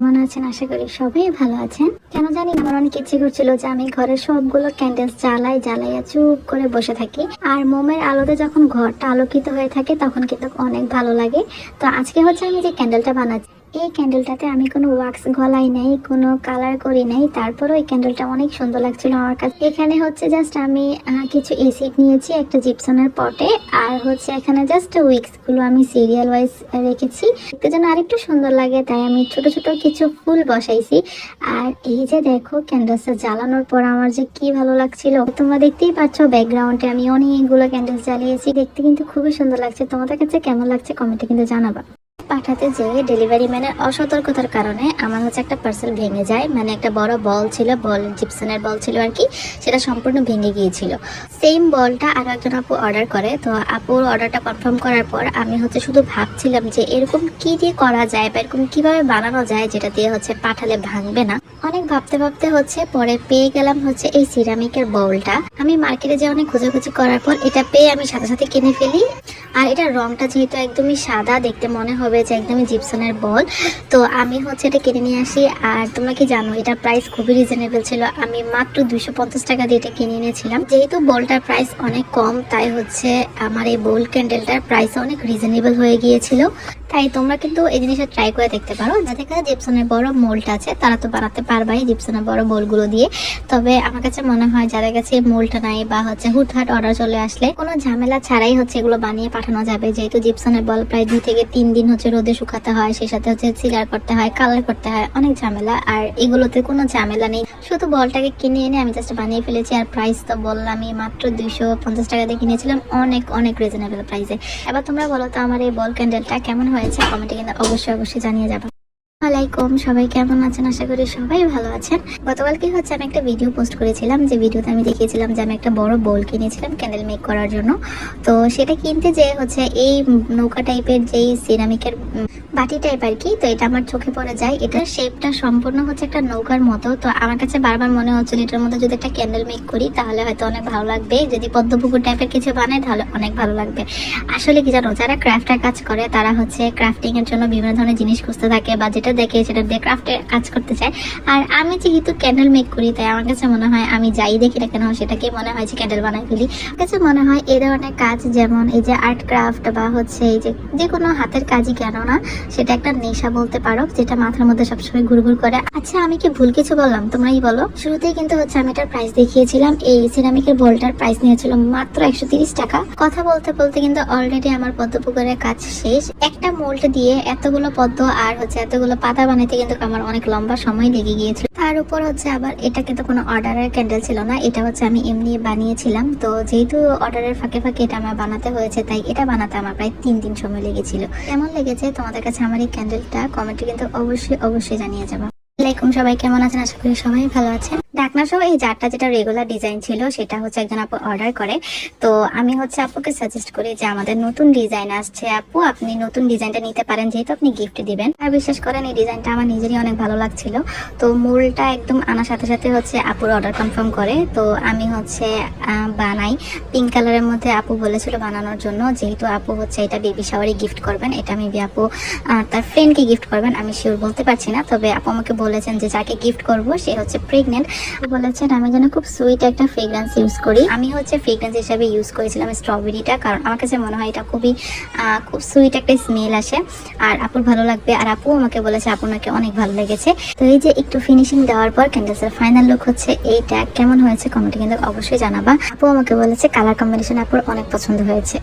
কেমন আছেন? আশা করি সবাই ভালো আছেন। কেন জানি না, আমার অনেক ইচ্ছে করছিল যে আমি ঘরের সবগুলো ক্যান্ডেলস জ্বালাইয়া চুপ করে বসে থাকি। আর মোমের আলোতে যখন ঘরটা আলোকিত হয়ে থাকে তখন কিন্তু অনেক ভালো লাগে। তো আজকে হচ্ছে আমি যে ক্যান্ডেলটা বানাচ্ছি, এই ক্যান্ডেলটাতে আমি কোনো ওয়াক্স গলাই নাই, কোনো কালার করি নাই, তারপরও এই ক্যান্ডেলটা অনেক সুন্দর লাগছিল আমার কাছে। এখানে হচ্ছে জাস্ট আমি কিছু এসিড নিয়েছি একটা জিপসনের পটে, আর হচ্ছে এখানে জাস্ট উইক্স গুলো আমি সিরিয়াল ওয়াইজ রেখেছি দেখতে যেন আরেকটু সুন্দর লাগে, তাই আমি ছোট ছোট কিছু ফুল বসাইছি। আর এই যে দেখো, ক্যান্ডেলসটা জ্বালানোর পর আমার যে কি ভালো লাগছিল, তোমরা দেখতেই পাচ্ছ ব্যাকগ্রাউন্ডে আমি অনেকগুলো ক্যান্ডেলস জ্বালিয়েছি, দেখতে কিন্তু খুবই সুন্দর লাগছে। তোমাদের কাছে কেমন লাগছে কমেন্টে কিন্তু জানাবা। পাঠাতে যেয়ে ডেলিভারি ম্যানের অসতর্কতার কারণে আমার হচ্ছে একটা পার্সেল ভেঙে যায়, মানে একটা বড় বল ছিল, জিপসনের বল ছিল আর কি, সেটা সম্পূর্ণ ভেঙে গিয়েছিল। সেম বলটা আরো একজন আপু অর্ডার করে, তো আপুর অর্ডারটা কনফার্ম করার পর আমি হচ্ছে শুধু ভাবছিলাম যে এরকম কি দিয়ে করা যায় বা এরকম কিভাবে বানানো যায় যেটা দিয়ে হচ্ছে পাঠালে ভাঙবে না। অনেক ভাবতে ভাবতে হচ্ছে পরে পেয়ে গেলাম হচ্ছে এই সিরামিকের বলটা। আমি মার্কেটে যে অনেক খোঁজাখুঁজি করার পর এটা পেয়ে আমি সাথে সাথে কিনে ফেলি। আর এটার রংটা যেহেতু একদমই সাদা, দেখতে মনে হবে যে একদমই জিপসনের বল, তো আমি হচ্ছে এটা কিনে নিয়ে আসি। আর তোমরা কি জানো, এটা প্রাইস খুবই রিজনেবল ছিল, আমি মাত্র 250 টাকা দিয়ে এটা কিনে নিয়েছিলাম। যেহেতু বলটার প্রাইস অনেক কম, তাই হচ্ছে আমার এই বল ক্যান্ডেলটার প্রাইস অনেক রিজনেবল হয়ে গিয়েছিল। তাই তোমরা কিন্তু এই জিনিসটা ট্রাই করে দেখতে পারো। যাদের কাছে জিপসনের বড় মোল্ড আছে তারা তো বানাতে পারবাই জিপসনের বড় বোলগুলো দিয়ে। তবে আমার কাছে মনে হয় যাদের কাছে মোল্ডটা নাই বা হচ্ছে হুটহাট অর্ডার চলে আসলে কোনো ঝামেলা ছাড়াই হচ্ছে এগুলো বানিয়ে পাঠানো যাবে। যেহেতু জিপসনের বল প্রায় 2 থেকে 3 দিন হচ্ছে রোদে শুকাতে হয়, সেই সাথে হচ্ছে সিলার করতে হয়, কালার করতে হয়, অনেক ঝামেলা। আর এগুলোতে কোনো ঝামেলা নেই, শুধু বলটাকে কিনে এনে আমি জাস্ট বানিয়ে ফেলেছি। আর প্রাইস তো বললামই, মাত্র 250 টাকা দিয়ে কিনেছিলাম, অনেক অনেক রিজনেবল প্রাইসে। এবার তোমরা বলো তো আমার এই বল ক্যান্ডেলটা কেমন হয়েছে, কমেন্টে কিন্তু অবশ্যই জানিয়ে যাবে। আসসালামাইকুম, সবাই কেমন আছেন? আশা করি সবাই ভালো আছেন। গতকালকে হচ্ছে আমি একটা ভিডিও পোস্ট করেছিলাম, যে ভিডিওতে আমি দেখিয়েছিলাম যে আমি একটা বড় বোল কিনেছিলাম ক্যান্ডেল মেক করার জন্য। তো সেটা কিনতে যে হচ্ছে এই নৌকা টাইপের যেই সিরামিকের বাটি টাইপ আর কি, তো এটা আমার চোখে পড়ে যায়। এটার শেপটা সম্পূর্ণ হচ্ছে একটা নৌকার মতো। তো আমার কাছে বারবার মনে হচ্ছিল এটার মধ্যে যদি একটা ক্যান্ডেল মেক করি তাহলে হয়তো অনেক ভালো লাগবে, যদি পদ্মপুকুর টাইপের কিছু বানাই তাহলে অনেক ভালো লাগবে। আসলে কি জানো, যারা ক্রাফটের কাজ করে তারা হচ্ছে ক্রাফটিং এর জন্য বিভিন্ন ধরনের জিনিস খুঁজতে থাকে, বা যেটা দেখে সেটা দিয়ে ক্রাফটের কাজ করতে চায়। আর আমি যেহেতু ক্যান্ডেল মেক করি, তাই আমার কাছে মনে হয় আমি যাই দেখি না কেন সেটাকে মনে হয় যে ক্যান্ডেল বানাই ফেলি। আমার কাছে মনে হয় এই ধরনের কাজ, যেমন এই যে আর্ট ক্রাফট বা হচ্ছে এই যে কোনো হাতের কাজই কেন না, সেটা একটা নেশা বলতে পারো, যেটা মাথার মধ্যে সবসময় ঘুরঘুর করে। আচ্ছা, আমি কি ভুল কিছু বললাম? তোমরাই বলো। শুরুতেই কিন্তু হচ্ছে আমি এটার প্রাইস দেখিয়েছিলাম, এই সিরামিকের বোলটার প্রাইস নিয়েছিল মাত্র 130 টাকা। কথা বলতে বলতে কিন্তু অলরেডি আমার পদ্মপুকুরের কাজ শেষ। একটা মোল্ড দিয়ে এতগুলো পদ্ম আর হচ্ছে এতগুলো পাতা বানাইতে কিন্তু আমার অনেক লম্বা সময় লেগে গিয়েছিল। তার উপর হচ্ছে আবার এটা কিন্তু কোনো অর্ডারের ক্যান্ডেল ছিল না, এটা হচ্ছে আমি এমনি বানিয়েছিলাম। তো যেহেতু অর্ডারের ফাঁকে ফাঁকে এটা আমার বানাতে হয়েছে, তাই এটা বানাতে আমার প্রায় 3 দিন সময় লেগেছিল। কেমন লেগেছে তোমাদের কাছে আমার এই ক্যান্ডেলটা, কমেন্টে কিন্তু অবশ্যই জানিয়ে যাবে। আসসালামাইকুম, সবাই কেমন আছেন? আশা করি সবাই ভালো আছেন। ঢাকনা সহ এই জারটা যেটা রেগুলার ডিজাইন ছিল, সেটা হচ্ছে একজন আপু অর্ডার করে। তো আমি হচ্ছে আপুকে সাজেস্ট করি যে আমাদের নতুন ডিজাইন আসছে আপু, আপনি নতুন ডিজাইনটা নিতে পারেন, যেহেতু আপনি গিফট দিবেন। আর বিশ্বাস করেন এই ডিজাইনটা আমার নিজেরই অনেক ভালো লাগছিল। তো মূলটা একদম আনার সাথে সাথে হচ্ছে আপুর অর্ডার কনফার্ম করে। তো আমি হচ্ছে বানাই পিঙ্ক কালারের মধ্যে, আপু বলেছিল বানানোর জন্য। যেহেতু আপু হচ্ছে এটা বেবি শাওয়ারে গিফট করবেন, এটা মেবি আপু তার ফ্রেন্ডকে গিফট করবেন, আমি শিওর বলতে পারছি না। তবে আপু আমাকে বলেছেন যে যাকে গিফট করব সে হচ্ছে প্রেগনেন্ট। বলেছেন আমি যেন খুব সুইট একটা ফ্রেগ্রেন্স ইউজ করি। আমি হচ্ছে ফ্রেগ্রেন্স হিসাবে ইউজ করেছিলাম স্ট্রবেরিটা, কারণ আমার কাছে মনে হয় এটা খুব সুইট একটা স্মেল আসে, আর আপুর ভালো লাগবে। আর আপু আমাকে বলেছে আপুর নাকি অনেক ভালো লেগেছে। তো এই যে একটু ফিনিশিং দেওয়ার পর ক্যান্ডেলসের ফাইনাল লুক হচ্ছে এইটা। কেমন হয়েছে কমেন্টে কিন্তু অবশ্যই জানাবা। আপু আমাকে বলেছে কালার কম্বিনেশন আপুর অনেক পছন্দ হয়েছে।